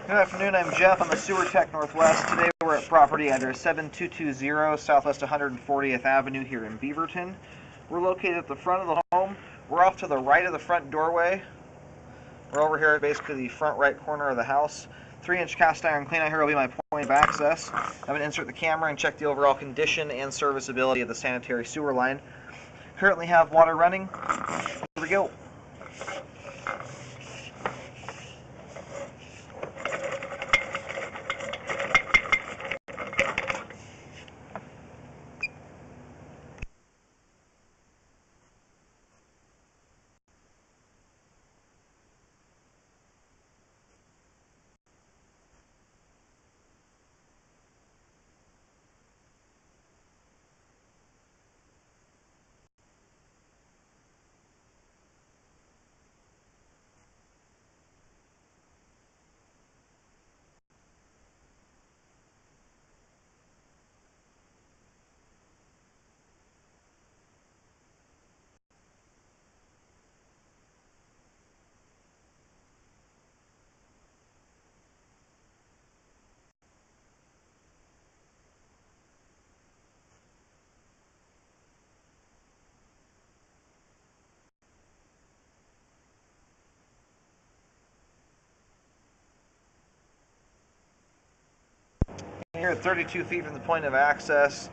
Good afternoon, I'm Jeff. I'm a Sewer Tech Northwest. Today we're at property address 7220 Southwest 140th Avenue here in Beaverton. We're located at the front of the home. We're off to the right of the front doorway. We're over here at basically the front right corner of the house. 3-inch cast iron cleanout here will be my point of access. I'm going to insert the camera and check the overall condition and serviceability of the sanitary sewer line. Currently have water running. Here we go. Here at 32 feet from the point of access.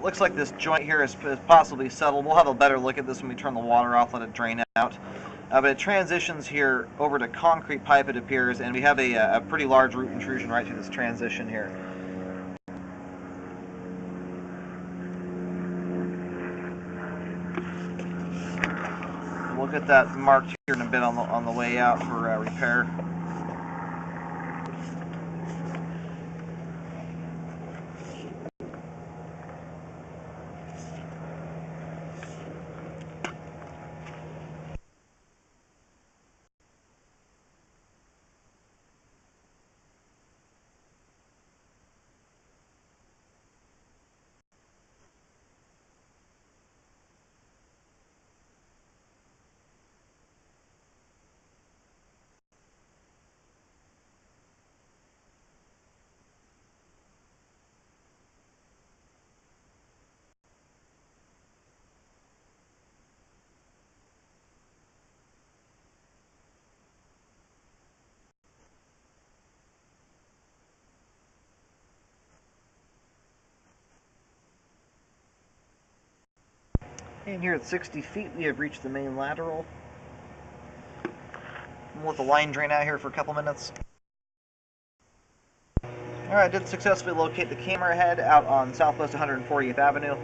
Looks like this joint here is possibly settled. We'll have a better look at this when we turn the water off, let it drain out. But it transitions here over to concrete pipe, it appears, and we have a pretty large root intrusion right through this transition here. We'll get that marked here in a bit on the way out for repair. And here at 60 feet, we have reached the main lateral. We'll let the line drain out here for a couple minutes. Alright, I did successfully locate the camera head out on Southwest 140th Avenue.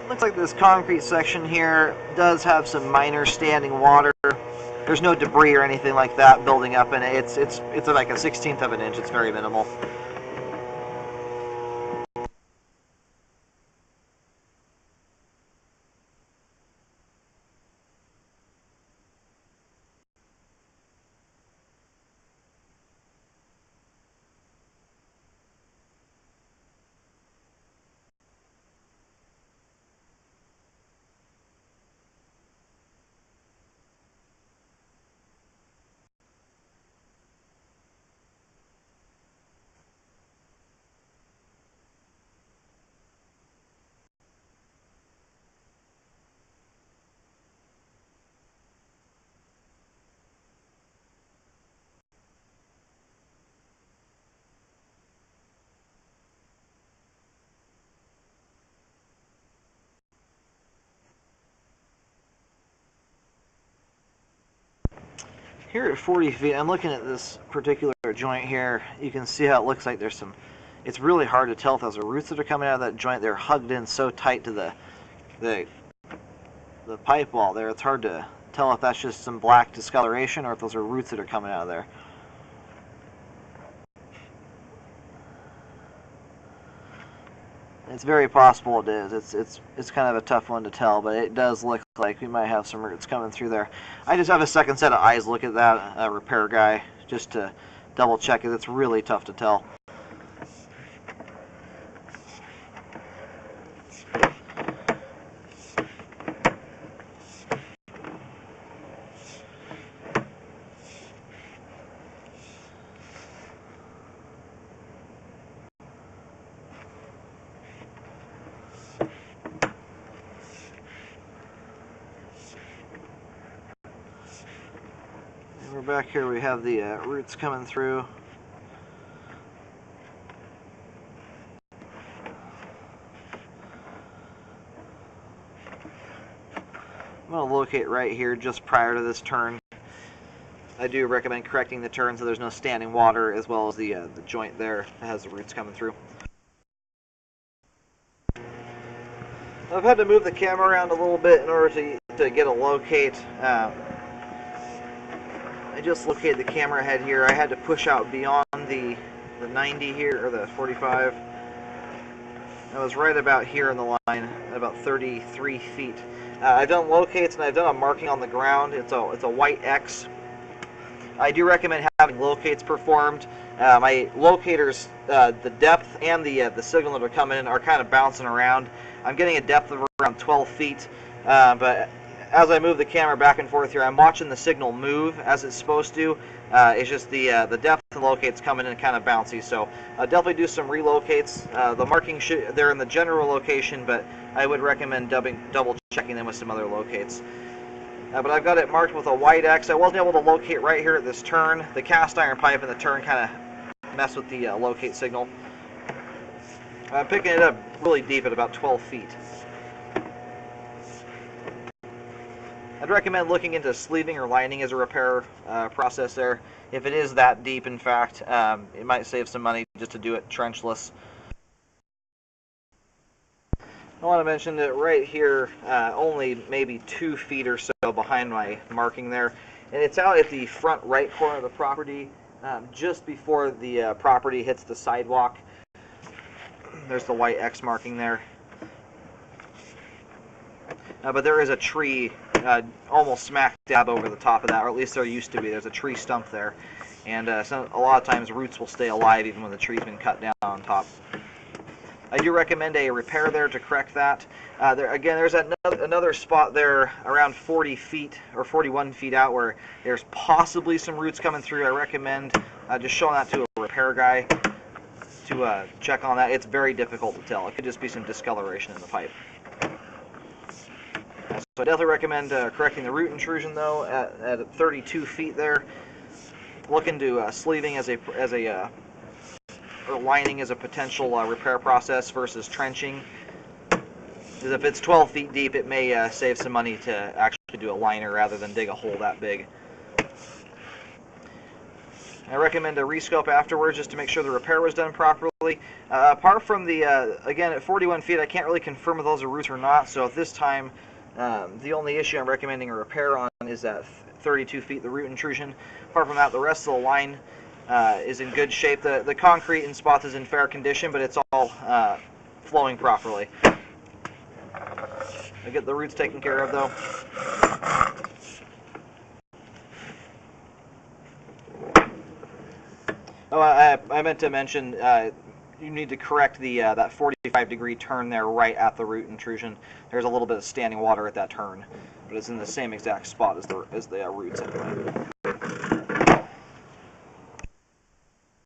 Looks like this concrete section here does have some minor standing water. There's no debris or anything like that building up in it. It's like a 1/16 of an inch. It's very minimal. Here at 40 feet, I'm looking at this particular joint here. You can see how it looks like there's some, it's really hard to tell if those are roots that are coming out of that joint. They're hugged in so tight to the pipe wall there. It's hard to tell if that's just some black discoloration or if those are roots that are coming out of there. It's very possible it is. It's kind of a tough one to tell, but it does look like we might have some roots coming through there. I just have a second set of eyes look at that repair guy just to double check it. It's really tough to tell. We're back here, we have the roots coming through. I'm going to locate right here just prior to this turn. I do recommend correcting the turn so there's no standing water, as well as the joint there that has the roots coming through. I've had to move the camera around a little bit in order to get a locate. I just located the camera head here. I had to push out beyond the 90 here, or the 45. I was right about here in the line, about 33 feet. I've done locates and I've done a marking on the ground. It's a white X. I do recommend having locates performed. My locators, the depth and the signal that are coming in are kind of bouncing around. I'm getting a depth of around 12 feet, but as I move the camera back and forth here, I'm watching the signal move as it's supposed to. It's just the depth of the locates coming in kind of bouncy, so definitely do some relocates. The marking they're in the general location, but I would recommend double checking them with some other locates. But I've got it marked with a white X. I wasn't able to locate right here at this turn. The cast iron pipe and the turn kind of mess with the locate signal. I'm picking it up really deep at about 12 feet. I'd recommend looking into sleeving or lining as a repair process there. If it is that deep, in fact, it might save some money just to do it trenchless. I want to mention that right here, only maybe 2 feet or so behind my marking there, and it's out at the front right corner of the property, just before the property hits the sidewalk. There's the white X marking there. But there is a tree almost smack dab over the top of that, or at least there used to be. There's a tree stump there, and a lot of times roots will stay alive even when the tree's been cut down on top. I do recommend a repair there to correct that. Again, there's another spot there around 40 feet or 41 feet out where there's possibly some roots coming through. I recommend just showing that to a repair guy to check on that. It's very difficult to tell. It could just be some discoloration in the pipe. So I definitely recommend correcting the root intrusion though at 32 feet there. Look into sleeving or lining as a potential repair process versus trenching. Because if it's 12 feet deep, it may save some money to actually do a liner rather than dig a hole that big. I recommend a rescope afterwards just to make sure the repair was done properly. Apart from again, at 41 feet, I can't really confirm if those are roots or not, so at this time, the only issue I'm recommending a repair on is at 32 feet, the root intrusion. Apart from that, the rest of the line is in good shape. The concrete in spots is in fair condition, but it's all flowing properly. I get the roots taken care of though. Oh, I meant to mention you need to correct that 45-degree turn there right at the root intrusion. There's a little bit of standing water at that turn, but it's in the same exact spot as the roots anyway.